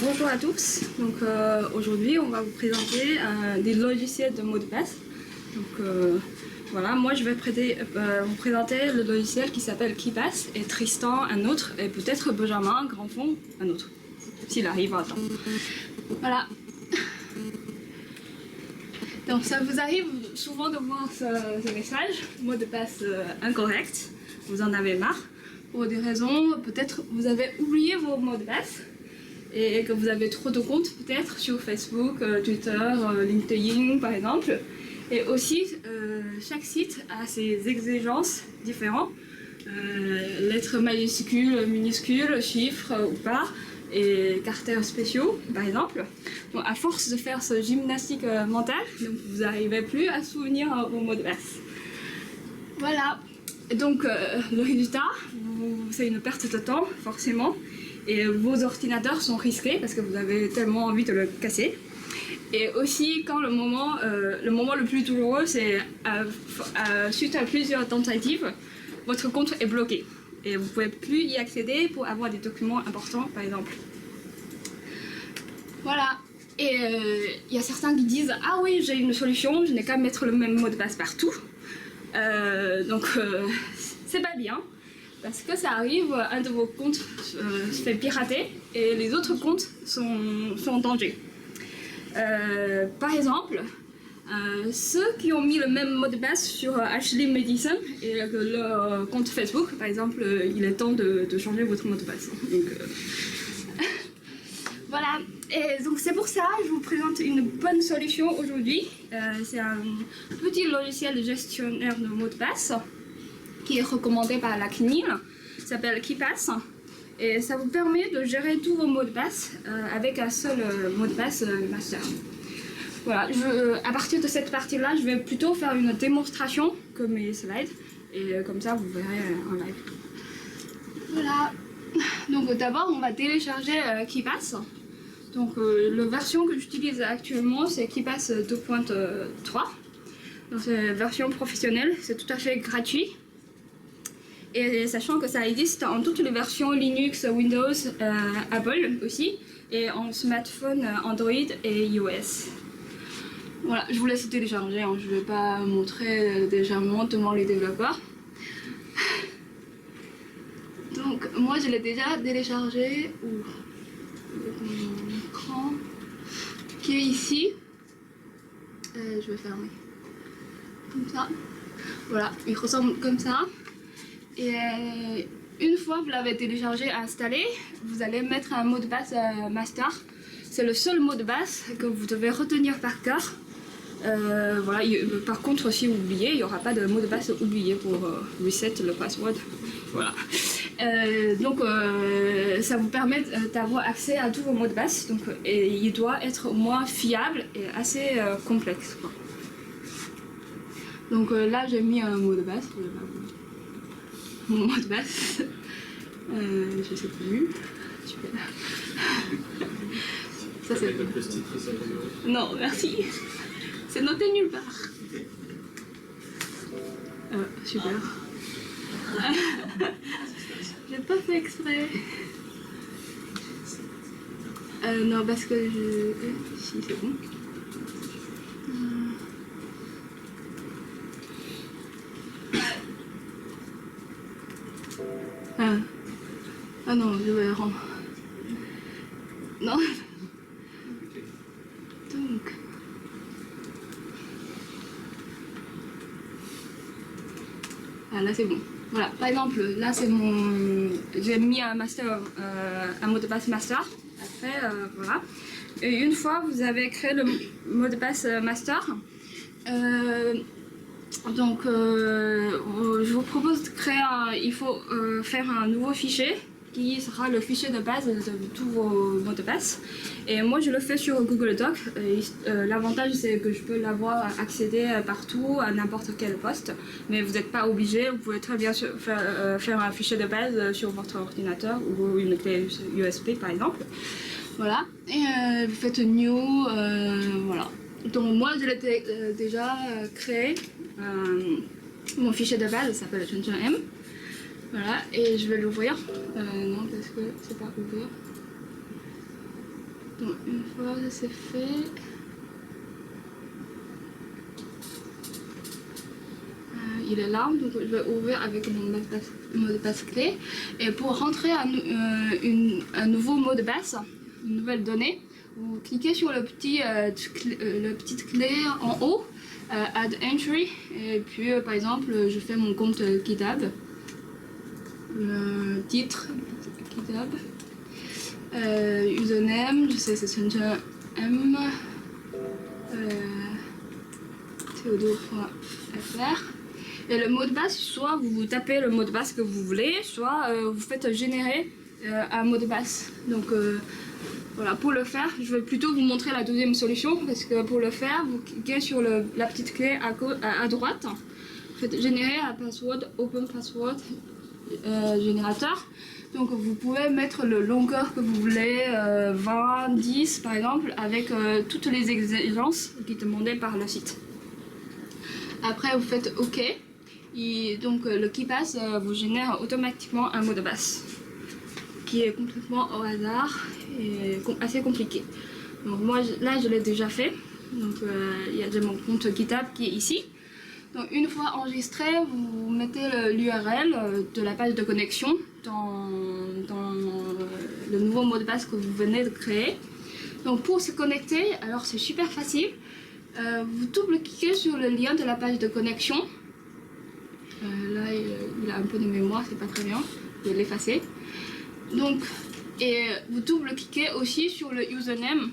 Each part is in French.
Bonjour à tous. Donc aujourd'hui, on va vous présenter des logiciels de mots de passe. Donc voilà, moi je vais vous présenter le logiciel qui s'appelle KeePass et Tristan un autre et peut-être Benjamin Grandfond un autre, s'il arrive à temps. Voilà. Donc ça vous arrive souvent de voir ce message, mot de passe incorrect, vous en avez marre. Pour des raisons, peut-être vous avez oublié vos mots de passe et que vous avez trop de comptes peut-être sur Facebook, Twitter, LinkedIn par exemple. Et aussi, chaque site a ses exigences différentes, lettres majuscules, minuscules, chiffres ou pas, et caractères spéciaux par exemple. Donc, à force de faire ce gymnastique mentale, donc vous n'arrivez plus à souvenir vos mots de passe. Voilà. Donc le résultat, c'est une perte de temps forcément et vos ordinateurs sont risqués parce que vous avez tellement envie de le casser. Et aussi quand le moment le plus douloureux c'est suite à plusieurs tentatives, votre compte est bloqué et vous ne pouvez plus y accéder pour avoir des documents importants par exemple. Voilà. Et il y a certains qui disent « Ah oui, j'ai une solution, je n'ai qu'à mettre le même mot de passe partout ». C'est pas bien parce que ça arrive, un de vos comptes se fait pirater et les autres comptes sont en danger. Par exemple, ceux qui ont mis le même mot de passe sur Ashley Madison et leur compte Facebook, par exemple, il est temps de changer votre mot de passe. Donc, voilà, et donc c'est pour ça que je vous présente une bonne solution aujourd'hui. C'est un petit logiciel de gestionnaire de mots de passe qui est recommandé par la CNIL, s'appelle KeePass. Et ça vous permet de gérer tous vos mots de passe avec un seul mot de passe master. Voilà, à partir de cette partie-là, je vais plutôt faire une démonstration que mes slides. Et comme ça, vous verrez en live. Voilà, donc d'abord, on va télécharger KeePass. Donc la version que j'utilise actuellement c'est KeePass 2.3. Donc c'est une version professionnelle, c'est tout à fait gratuit. Et sachant que ça existe en toutes les versions Linux, Windows, Apple aussi, et en smartphone Android et iOS. Voilà, je vous laisse télécharger, hein. Je ne vais pas montrer le téléchargement devant les développeurs. Donc moi je l'ai déjà téléchargé. Mon écran qui est ici. Je vais fermer. Comme ça. Voilà, il ressemble comme ça. Et une fois que vous l'avez téléchargé et installé, vous allez mettre un mot de passe master. C'est le seul mot de passe que vous devez retenir par cœur. Voilà, par contre, si vous oubliez, il n'y aura pas de mot de passe oublié pour reset le password. Voilà. Donc ça vous permet d'avoir accès à tous vos mots de passe, donc, et il doit être moins fiable et assez complexe, quoi. Donc là j'ai mis un mot de passe, mon mot de passe, je sais plus, super. Ça c'est... Non merci, c'est noté nulle part. Super. J'ai pas fait exprès. Non, parce que je... Si, c'est bon. Ah non, je vais rendre. Non. Donc... Ah là c'est bon. Voilà, par exemple, là c'est mon... J'ai mis un master, un mot de passe master. Après, voilà. Et une fois vous avez créé le mot de passe master, donc je vous propose de créer il faut faire un nouveau fichier qui sera le fichier de base de tous vos mots de passe. Et moi je le fais sur Google Doc. L'avantage c'est que je peux l'avoir accédé partout, à n'importe quel poste. Mais vous n'êtes pas obligé, vous pouvez très bien faire un fichier de base sur votre ordinateur ou une clé USB par exemple. Voilà, et vous faites new, voilà. Donc moi je l'ai déjà créé, mon fichier de base s'appelle .m. Voilà, et je vais l'ouvrir. Non, parce que c'est pas ouvert. Donc une fois ça c'est fait, il est là, donc je vais ouvrir avec mon mot de passe clé. Et pour rentrer un nouveau mot de passe, une nouvelle donnée, vous cliquez sur le petite clé en haut, Add Entry, et puis par exemple je fais mon compte GitHub, le titre GitHub, username, je sais c'est center m theodore.fr. Et le mot de passe, soit vous tapez le mot de passe que vous voulez, soit vous faites générer un mot de passe. Donc voilà, pour le faire, je vais plutôt vous montrer la deuxième solution, parce que pour le faire, vous cliquez sur la petite clé à droite, vous faites générer un password, open password générateur. Donc vous pouvez mettre le longueur que vous voulez, 20, 10 par exemple, avec toutes les exigences qui sont demandées par le site. Après vous faites OK. Et donc le KeePass vous génère automatiquement un mot de passe qui est complètement au hasard et assez compliqué. Donc moi là je l'ai déjà fait, donc il y a déjà mon compte GitHub qui est ici. Donc une fois enregistré, vous mettez l'URL de la page de connexion dans le nouveau mot de passe que vous venez de créer. Donc pour se connecter, alors c'est super facile, vous double-cliquez sur le lien de la page de connexion. Là il a un peu de mémoire, c'est pas très bien, je vais l'effacer. Donc, et vous double-cliquez aussi sur le username.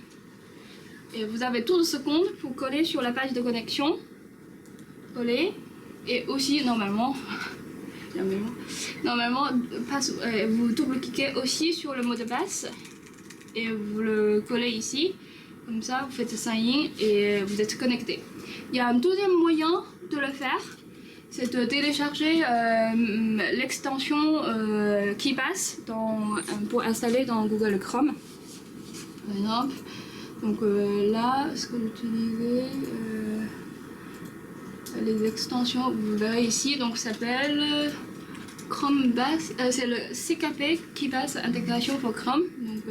Et vous avez 12 secondes pour coller sur la page de connexion. Coller. Et aussi, normalement, vous double-cliquez aussi sur le mot de passe. Et vous le collez ici. Comme ça, vous faites sign in et vous êtes connecté. Il y a un deuxième moyen de le faire. C'est de télécharger l'extension KeePass pour installer dans Google Chrome, par exemple. Donc là, ce que j'utilisais, les extensions, vous verrez ici, donc ça s'appelle Chromebass, c'est le CKP KeePass intégration pour Chrome. Donc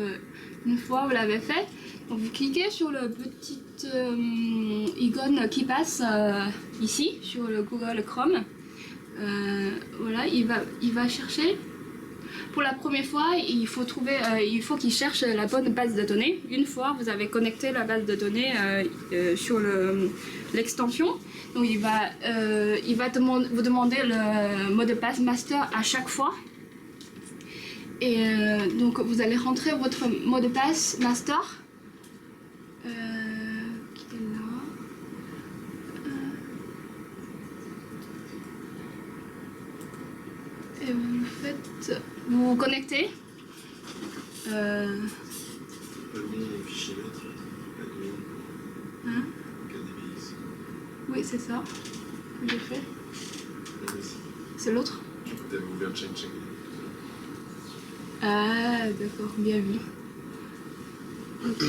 une fois vous l'avez fait, donc vous cliquez sur le petit icône KeePass ici sur le Google Chrome. Voilà, il va chercher. Pour la première fois, il faut qu'il cherche la bonne base de données. Une fois vous avez connecté la base de données sur l'extension, donc il va vous demander le mot de passe master à chaque fois. Et donc vous allez rentrer votre mot de passe master. Qui est là. Et vous vous connectez. Hein? Oui, c'est ça que j'ai fait. C'est l'autre? Ah, d'accord, bien vu. Ok,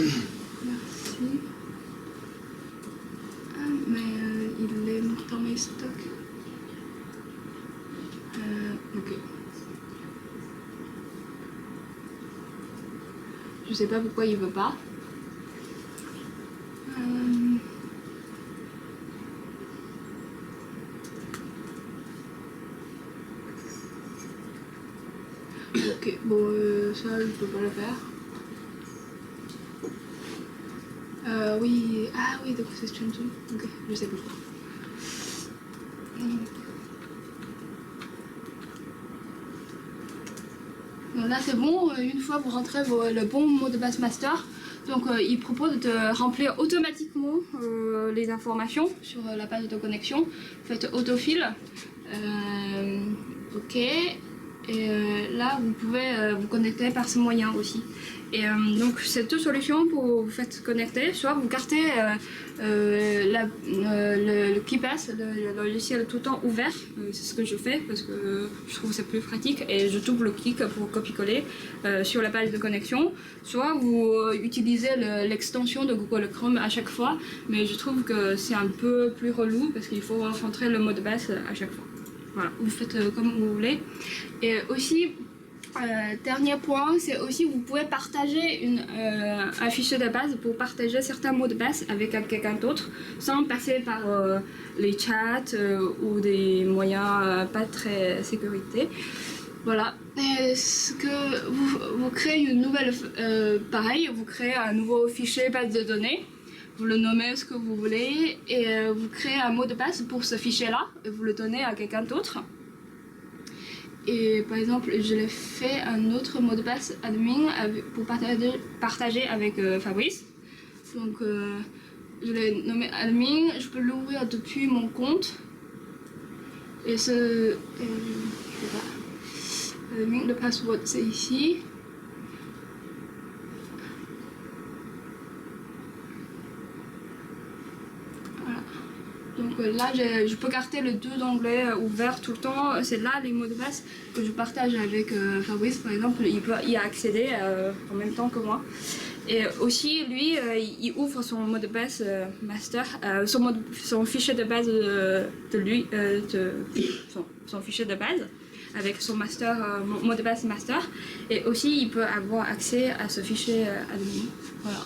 merci. Ah, mais il est dans mes stocks. Ok. Je sais pas pourquoi il veut pas. Ok, bon, ça je peux pas le faire. Oui, ah oui, donc c'est strange. Ok, je sais pourquoi. Donc là c'est bon, une fois vous rentrez le bon mot de passe master, donc il propose de remplir automatiquement les informations sur la page de connexion. Vous faites autofill, ok, et là vous pouvez vous connecter par ce moyen aussi. Et donc c'est deux solutions pour vous faire connecter, soit vous gardez le KeePass, le logiciel tout le temps ouvert, c'est ce que je fais parce que je trouve que c'est plus pratique et je double-clique pour copier-coller sur la page de connexion, soit vous utilisez l'extension de Google Chrome à chaque fois, mais je trouve que c'est un peu plus relou parce qu'il faut rentrer le mot de passe à chaque fois. Voilà, vous faites comme vous voulez. Et aussi, Dernier point, c'est aussi vous pouvez partager un fichier de base pour partager certains mots de passe avec quelqu'un d'autre sans passer par les chats ou des moyens pas très sécurité. Voilà. Est-ce que vous créez une nouvelle, pareil, vous créez un nouveau fichier base de données, vous le nommez ce que vous voulez et vous créez un mot de passe pour ce fichier-là et vous le donnez à quelqu'un d'autre. Et par exemple, je l'ai fait un autre mot de passe admin pour partager avec Fabrice. Donc, je l'ai nommé admin. Je peux l'ouvrir depuis mon compte. Et je sais pas. Admin, le password, c'est ici. Voilà. Donc là, je peux garder les deux onglets ouverts tout le temps. C'est là les mots de passe que je partage avec Fabrice, par exemple. Il peut y accéder en même temps que moi. Et aussi, lui, il ouvre son mot de passe master, son fichier de base de lui, son fichier de base avec son master, mot de passe master. Et aussi, il peut avoir accès à ce fichier admin. Voilà.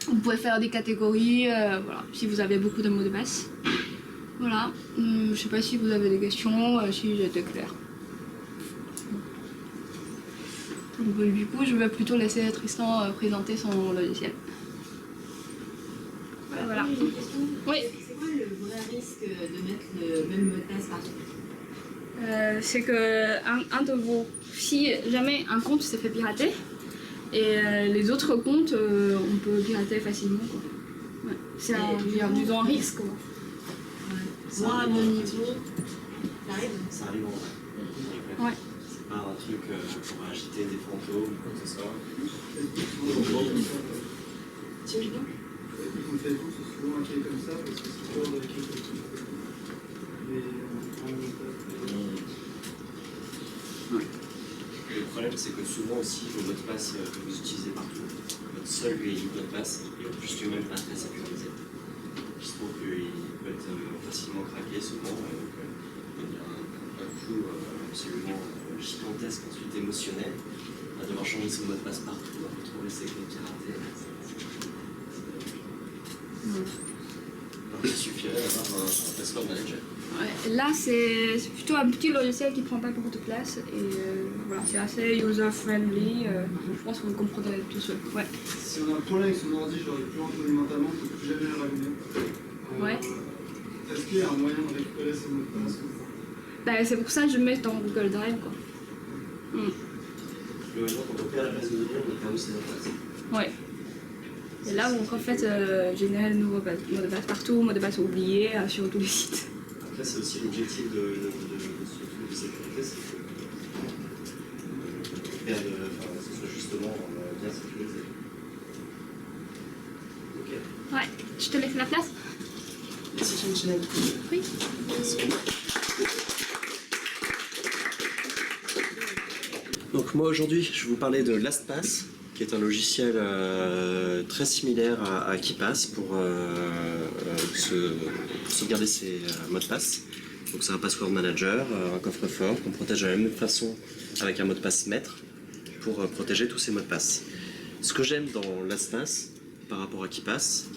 Vous pouvez faire des catégories, voilà, si vous avez beaucoup de mots de passe. Voilà, je sais pas si vous avez des questions, si j'étais claire. Donc, du coup, je vais plutôt laisser Tristan présenter son logiciel. Voilà. Oui. C'est quoi le vrai risque de mettre le même mot de passe partout? C'est que un de vos, si jamais un compte s'est fait pirater, et les autres comptes, on peut pirater facilement. Quoi. Ouais. C'est un risque. Quoi. Ouais. Moi, à mon niveau, ça arrive. Ça arrive en vrai. Ouais. C'est pas un truc pour agiter des fantômes ou quoi que ce soit. Typiquement. Ils font fait c'est souvent un qui est comme ça parce que c'est peur de l'équipe. Le problème, c'est que souvent aussi, le mot de passe que vous utilisez partout, votre seul et unique mot de passe, est en plus lui-même pas très sécurisé. Il se trouve qu'il peut être facilement craqué souvent, donc il y a un coût absolument gigantesque, ensuite émotionnel, à devoir changer son mot de passe partout, à retrouver ses comptes piratés. Donc il suffirait d'avoir un password manager. Ouais, là, c'est plutôt un petit logiciel qui prend pas beaucoup de place et voilà, c'est assez user-friendly. Je pense que vous comprendrez tout seul. Ouais. Si on a un problème avec son ordi, genre il plante fondamentalement, il ne faut plus jamais le rallumer. Ouais. Est-ce qu'il y a un moyen de récupérer ses mots de passe ou pas? Bah, c'est pour ça que je mets dans Google Drive. Quoi. Globalement, quand on perd la base de données, on a perdu ses mots de passe. Ouais. Et là, on peut en fait générer de nouveaux mots de passe partout, mots de passe oubliés sur tous les sites. Après, c'est aussi l'objectif de ce sécurité, c'est que ce soit justement bien sécurisé. Ok. Ouais, je te laisse la place. Merci Chanel. Oui. Donc moi aujourd'hui, je vais vous parler de LastPass, qui est un logiciel très similaire à KeePass pour sauvegarder ses mots de passe. Donc c'est un password manager, un coffre-fort qu'on protège de la même façon avec un mot de passe maître pour protéger tous ces mots de passe. Ce que j'aime dans LastPass par rapport à KeePass,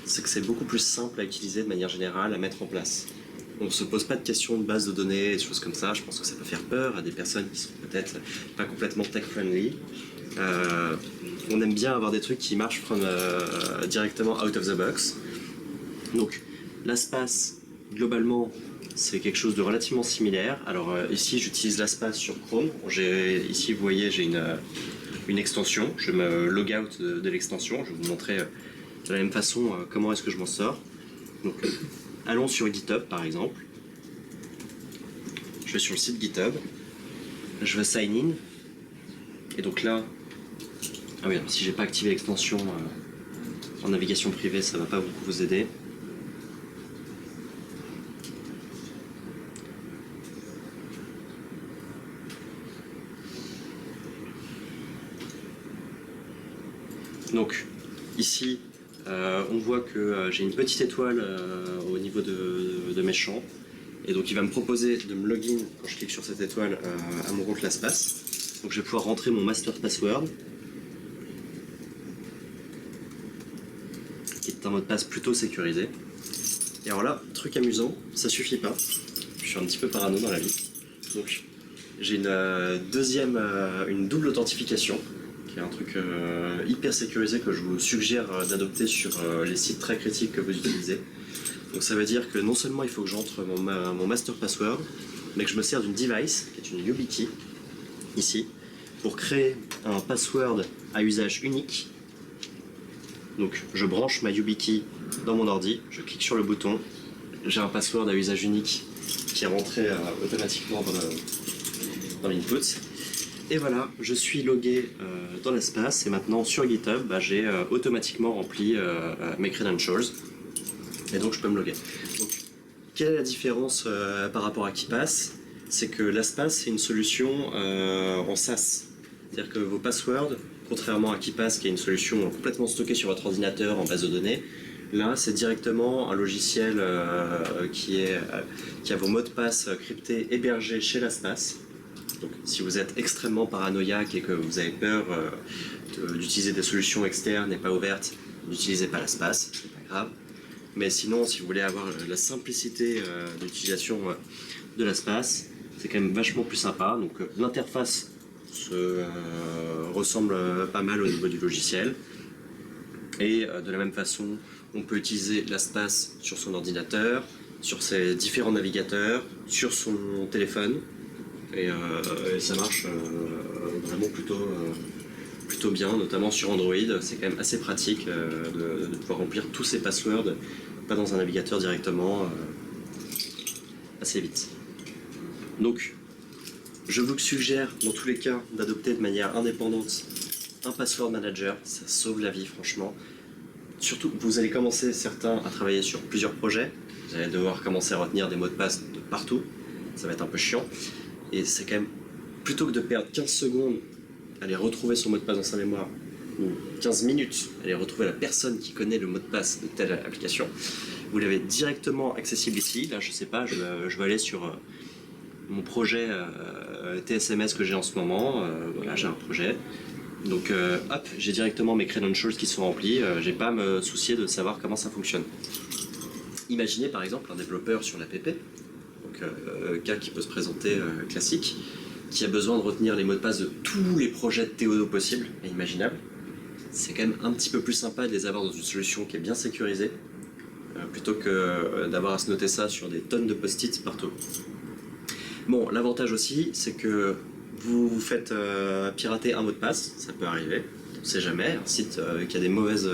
c'est que c'est beaucoup plus simple à utiliser de manière générale, à mettre en place. On ne se pose pas de questions de base de données, des choses comme ça. Je pense que ça peut faire peur à des personnes qui sont peut-être pas complètement tech-friendly. On aime bien avoir des trucs qui marchent directement out of the box. Donc, LastPass, globalement, c'est quelque chose de relativement similaire. Alors ici, j'utilise LastPass sur Chrome. Ici, vous voyez, j'ai une extension. Je me log out de l'extension. Je vais vous montrer de la même façon comment est-ce que je m'en sors. Donc, allons sur GitHub par exemple. Je vais sur le site GitHub. Je vais sign in. Et donc là, ah oui, si j'ai pas activé l'extension en navigation privée, ça va pas beaucoup vous aider. Donc ici, on voit que j'ai une petite étoile au niveau de mes champs. Et donc il va me proposer de me login, quand je clique sur cette étoile, à mon compte LastPass. Donc je vais pouvoir rentrer mon master password, qui est un mot de passe plutôt sécurisé. Et alors là, truc amusant, ça suffit pas. Je suis un petit peu parano dans la vie. Donc j'ai une double authentification, qui est un truc hyper sécurisé que je vous suggère d'adopter sur les sites très critiques que vous utilisez. Donc ça veut dire que non seulement il faut que j'entre mon master password, mais que je me sers d'une device, qui est une YubiKey, ici, pour créer un password à usage unique. Donc je branche ma YubiKey dans mon ordi, je clique sur le bouton, j'ai un password à usage unique qui est rentré automatiquement dans l'input. Et voilà, je suis logué dans l'espace et maintenant sur GitHub, j'ai automatiquement rempli mes credentials et donc je peux me loguer. Donc, quelle est la différence par rapport à KeePass? C'est que LastPass c'est une solution en SaaS, c'est-à-dire que vos passwords, contrairement à KeePass qui est une solution complètement stockée sur votre ordinateur en base de données, là c'est directement un logiciel qui a vos mots de passe cryptés hébergés chez LastPass. Donc si vous êtes extrêmement paranoïaque et que vous avez peur d'utiliser des solutions externes et pas ouvertes, n'utilisez pas LastPass, c'est pas grave. Mais sinon, si vous voulez avoir la simplicité d'utilisation de LastPass, c'est quand même vachement plus sympa. Donc l'interface ressemble pas mal au niveau du logiciel. Et de la même façon, on peut utiliser LastPass sur son ordinateur, sur ses différents navigateurs, sur son téléphone. Et ça marche vraiment plutôt bien, notamment sur Android. C'est quand même assez pratique de pouvoir remplir tous ces passwords, pas dans un navigateur directement, assez vite. Donc, je vous suggère dans tous les cas d'adopter de manière indépendante un password manager, ça sauve la vie franchement. Surtout, vous allez commencer certains à travailler sur plusieurs projets, vous allez devoir commencer à retenir des mots de passe de partout, ça va être un peu chiant. Et c'est quand même, plutôt que de perdre 15 secondes à aller retrouver son mot de passe dans sa mémoire, ou 15 minutes à aller retrouver la personne qui connaît le mot de passe de telle application, vous l'avez directement accessible ici. Là, je sais pas, je vais aller sur mon projet TSMS que j'ai en ce moment. Voilà, j'ai un projet. Donc, hop, j'ai directement mes credentials qui sont remplis. J'ai pas à me soucier de savoir comment ça fonctionne. Imaginez par exemple un développeur sur l'APP, cas qui peut se présenter classique, qui a besoin de retenir les mots de passe de tous les projets de Théodo possibles et imaginables. C'est quand même un petit peu plus sympa de les avoir dans une solution qui est bien sécurisée, plutôt que d'avoir à se noter ça sur des tonnes de post-it partout. Bon, l'avantage aussi, c'est que vous vous faites pirater un mot de passe, ça peut arriver, on ne sait jamais, un site qui a des mauvaises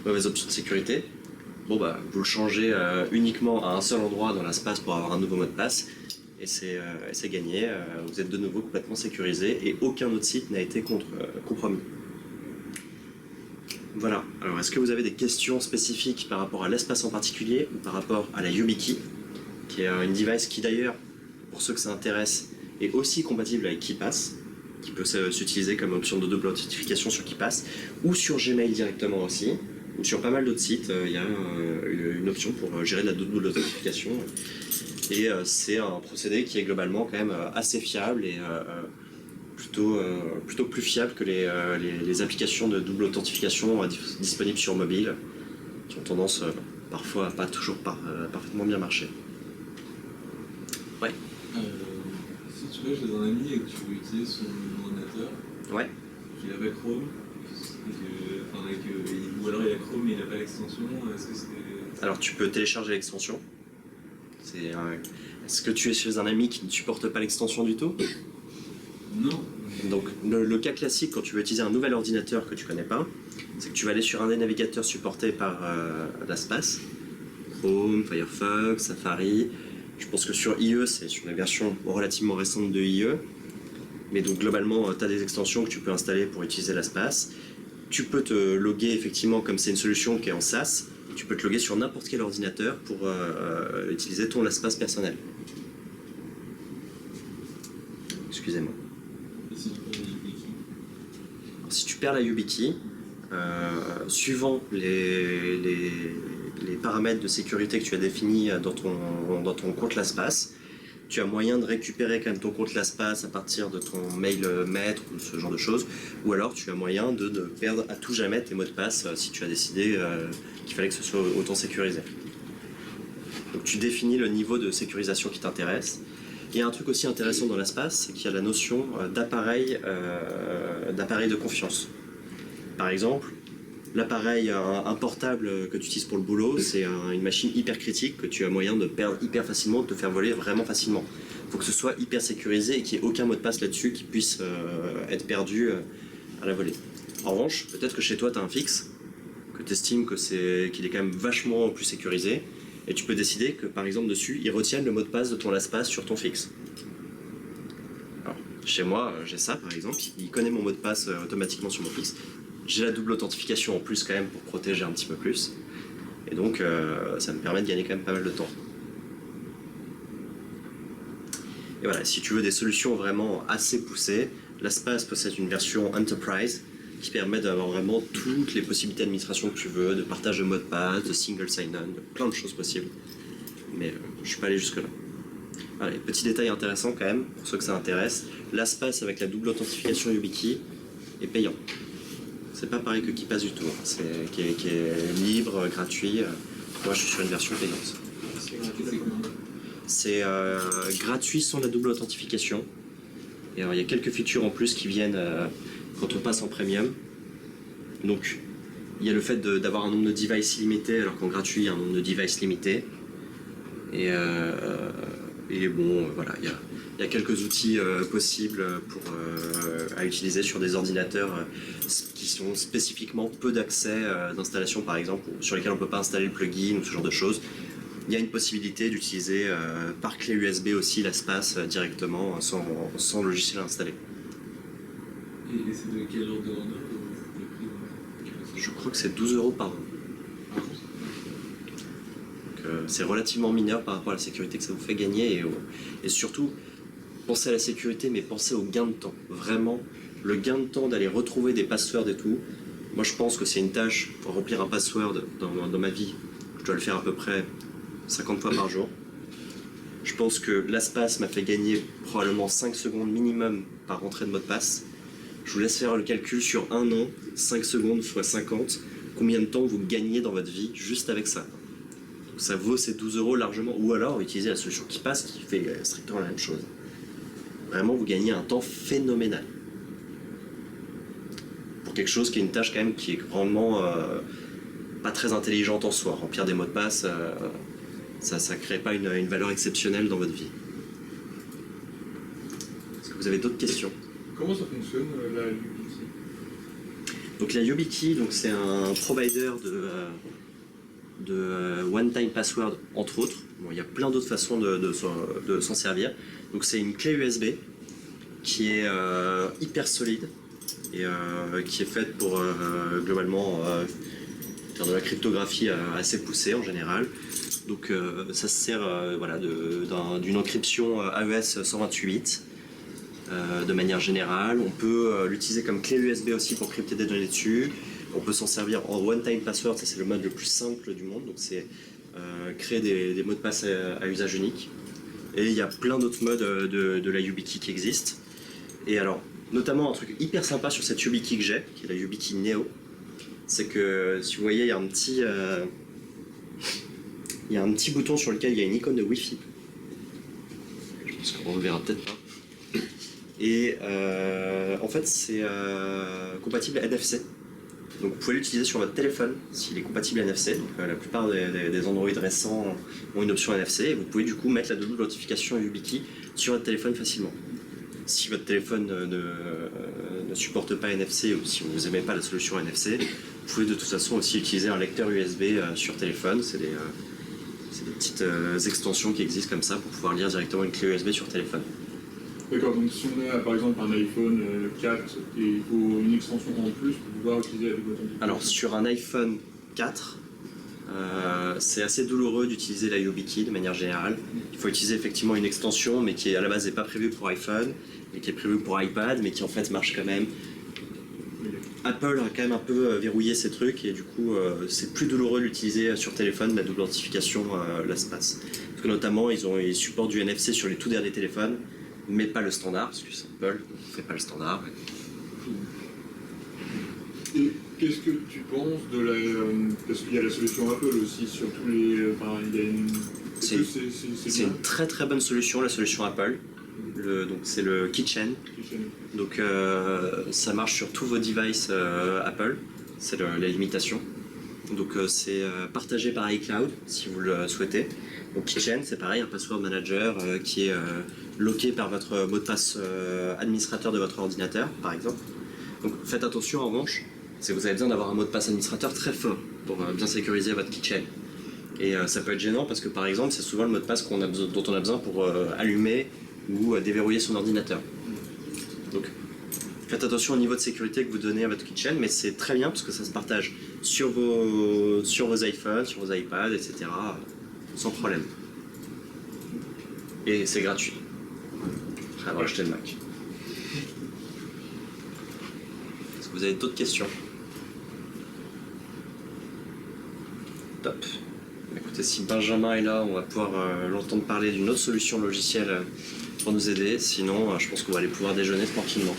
options de sécurité. Bon vous le changez uniquement à un seul endroit dans l'espace pour avoir un nouveau mot de passe et c'est gagné, vous êtes de nouveau complètement sécurisé et aucun autre site n'a été compromis. Voilà, alors est-ce que vous avez des questions spécifiques par rapport à l'espace en particulier ou par rapport à la YubiKey, qui est une device qui d'ailleurs, pour ceux que ça intéresse, est aussi compatible avec KeePass, qui peut s'utiliser comme option de double authentification sur KeePass ou sur Gmail directement aussi. Ou sur pas mal d'autres sites, il y a une option pour gérer de la double authentification. Et c'est un procédé qui est globalement quand même assez fiable et plutôt plus fiable que les applications de double authentification disponibles sur mobile, qui ont tendance parfois à pas toujours parfaitement bien marcher. Ouais. Si tu vas chez un ami et que tu veux utiliser son ordinateur, ouais. qu'il avait Chrome, ou alors il y a Chrome mais il n'a pas l'extension, est-ce que c'est... Alors tu peux télécharger l'extension. Est-ce que tu es chez un ami qui ne supporte pas l'extension du tout? Non. Donc le cas classique quand tu veux utiliser un nouvel ordinateur que tu connais pas, c'est que tu vas aller sur un des navigateurs supportés par LastPass, Chrome, Firefox, Safari. Je pense que sur IE, c'est sur la version relativement récente de IE. Mais donc globalement, tu as des extensions que tu peux installer pour utiliser LastPass. Tu peux te loguer effectivement, comme c'est une solution qui est en SaaS, tu peux te loguer sur n'importe quel ordinateur pour utiliser ton LastPass personnel. Excusez-moi. Et si tu perds la YubiKey? Si tu perds la YubiKey, suivant les les paramètres de sécurité que tu as définis dans ton compte LastPass, tu as moyen de récupérer quand même ton compte LastPass à partir de ton mail maître ou ce genre de choses, ou alors tu as moyen de perdre à tout jamais tes mots de passe si tu as décidé qu'il fallait que ce soit autant sécurisé. Donc tu définis le niveau de sécurisation qui t'intéresse. Il y a un truc aussi intéressant dans LastPass, c'est qu'il y a la notion d'appareil de confiance. Par exemple, l'appareil, un portable que tu utilises pour le boulot, c'est une machine hyper critique que tu as moyen de perdre hyper facilement, de te faire voler vraiment facilement. Il faut que ce soit hyper sécurisé et qu'il n'y ait aucun mot de passe là-dessus qui puisse être perdu à la volée. En revanche, peut-être que chez toi, tu as un fixe, que tu estimes qu'il est quand même vachement plus sécurisé, et tu peux décider que, par exemple, dessus, il retienne le mot de passe de ton LastPass sur ton fixe. Alors, chez moi, j'ai ça, par exemple, il connaît mon mot de passe automatiquement sur mon fixe. J'ai la double authentification en plus quand même pour protéger un petit peu plus. Et donc ça me permet de gagner quand même pas mal de temps. Et voilà, si tu veux des solutions vraiment assez poussées, LastPass possède une version Enterprise qui permet d'avoir vraiment toutes les possibilités d'administration que tu veux, de partage de mots de passe, de single sign-on, de plein de choses possibles. Mais je suis pas allé jusque là. Allez, petit détail intéressant quand même, pour ceux que ça intéresse, LastPass avec la double authentification YubiKey est payant. C'est pas pareil que KeePass du tout, hein. Qui est libre, gratuit. Moi je suis sur une version payante. C'est gratuit sans la double authentification. Et alors, il y a quelques features en plus qui viennent quand on passe en premium. Donc il y a le fait d'avoir un nombre de devices illimité, alors qu'en gratuit il y a un nombre de devices limité. Et bon, voilà, il y a quelques outils possibles à utiliser sur des ordinateurs qui sont spécifiquement peu d'accès d'installation, par exemple, sur lesquels on ne peut pas installer le plugin ou ce genre de choses. Il y a une possibilité d'utiliser par clé USB aussi LastPass directement sans logiciel installé. Et c'est de quel ordre de grandeur le prix? Je crois que c'est 12 € par an. C'est relativement mineur par rapport à la sécurité que ça vous fait gagner et surtout pensez à la sécurité mais pensez au gain de temps. Vraiment, le gain de temps d'aller retrouver des passwords et tout. Moi je pense que c'est une tâche pour remplir un password dans ma vie. Je dois le faire à peu près 50 fois par jour. Je pense que LastPass m'a fait gagner probablement 5 secondes minimum par rentrée de mot de passe. Je vous laisse faire le calcul sur un an, 5 secondes x 50, combien de temps vous gagnez dans votre vie juste avec ça. Donc ça vaut ces 12 € largement, ou alors utilisez la solution KeePass qui fait strictement la même chose. Vraiment, vous gagnez un temps phénoménal. Pour quelque chose qui est une tâche quand même qui est grandement pas très intelligente en soi. Remplir des mots de passe, ça crée pas une valeur exceptionnelle dans votre vie. Est-ce que vous avez d'autres questions? Comment ça fonctionne la YubiKey? Donc la YubiKey, c'est un provider de one-time password entre autres. Bon, il y a plein d'autres façons de s'en servir. Donc c'est une clé USB qui est hyper solide et qui est faite pour globalement faire de la cryptographie assez poussée en général. Donc ça se sert voilà, d'une encryption AES 128 de manière générale. On peut l'utiliser comme clé USB aussi pour crypter des données dessus. On peut s'en servir en one-time password, ça c'est le mode le plus simple du monde. Donc c'est créer des mots de passe à usage unique. Et il y a plein d'autres modes de la YubiKey qui existent. Et alors, notamment un truc hyper sympa sur cette YubiKey que j'ai, qui est la YubiKey Neo, c'est que si vous voyez, il y a un petit bouton sur lequel il y a une icône de Wi-Fi. Je pense qu'on le verra peut-être pas. Et en fait, c'est compatible à NFC. Donc vous pouvez l'utiliser sur votre téléphone s'il est compatible à NFC. Donc, la plupart des Android récents ont une option NFC et vous pouvez du coup mettre la double authentification YubiKey sur votre téléphone facilement. Si votre téléphone ne supporte pas NFC ou si vous n'aimez pas la solution NFC, vous pouvez de toute façon aussi utiliser un lecteur USB sur téléphone. C'est des petites extensions qui existent comme ça pour pouvoir lire directement une clé USB sur téléphone. D'accord, donc si on a par exemple un iPhone 4 et il faut une extension en plus pour pouvoir utiliser la double authentification. Alors sur un iPhone 4, c'est assez douloureux d'utiliser la YubiKey de manière générale. Il faut utiliser effectivement une extension mais qui à la base n'est pas prévue pour iPhone, mais qui est prévue pour iPad, mais qui en fait marche quand même. Apple a quand même un peu verrouillé ces trucs et du coup c'est plus douloureux d'utiliser sur téléphone la double authentification LastPass. Parce que notamment ils supportent du NFC sur les tout derniers téléphones, mais pas le standard, parce que c'est Apple, donc on ne fait pas le standard. Et qu'est-ce que tu penses de la... parce qu'il y a la solution Apple aussi sur tous les... Enfin, il y a une... C'est une très très bonne solution, la solution Apple. Donc c'est le Kitchen. Donc ça marche sur tous vos devices Apple, c'est la limitation. Donc c'est partagé par iCloud si vous le souhaitez. Donc Kitchen c'est pareil, un password manager qui est locké par votre mot de passe administrateur de votre ordinateur par exemple. Donc faites attention en revanche, c'est que vous avez besoin d'avoir un mot de passe administrateur très fort pour bien sécuriser votre Kitchen. Et ça peut être gênant parce que par exemple c'est souvent le mot de passe dont on a besoin pour allumer ou déverrouiller son ordinateur. Donc faites attention au niveau de sécurité que vous donnez à votre Kitchen, mais c'est très bien parce que ça se partage sur vos iPhones, sur vos iPads, etc. sans problème. Et c'est gratuit. Après avoir acheté le Mac. Est-ce que vous avez d'autres questions? Top. Écoutez, si Benjamin est là, on va pouvoir l'entendre parler d'une autre solution logicielle pour nous aider. Sinon, je pense qu'on va aller pouvoir déjeuner tranquillement.